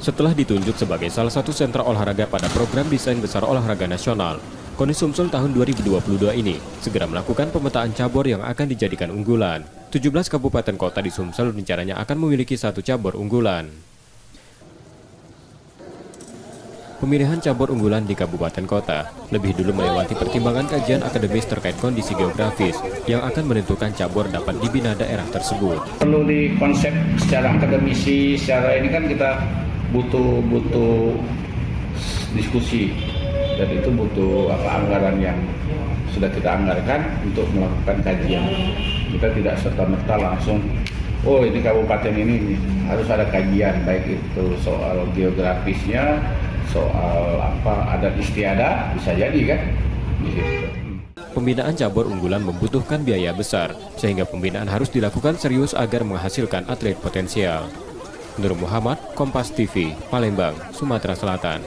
Setelah ditunjuk sebagai salah satu sentra olahraga pada program Desain Besar Olahraga Nasional, KONI Sumsel tahun 2022 ini segera melakukan pemetaan cabur yang akan dijadikan unggulan. 17 kabupaten kota di Sumsel rencananya akan memiliki satu cabur unggulan. Pemilihan cabur unggulan di kabupaten kota lebih dulu melewati pertimbangan kajian akademis terkait kondisi geografis yang akan menentukan cabur dapat dibina daerah tersebut. Perlu dikonsep secara akademisi, secara ini kan kita butuh diskusi, dan itu butuh anggaran yang sudah kita anggarkan untuk melakukan kajian. Kita tidak serta-merta langsung, oh ini kabupaten ini harus ada kajian, baik itu soal geografisnya, soal adat istiadat, bisa jadi kan di situ. Pembinaan cabur unggulan membutuhkan biaya besar, sehingga pembinaan harus dilakukan serius agar menghasilkan atlet potensial. Nur Muhammad, Kompas TV, Palembang, Sumatera Selatan.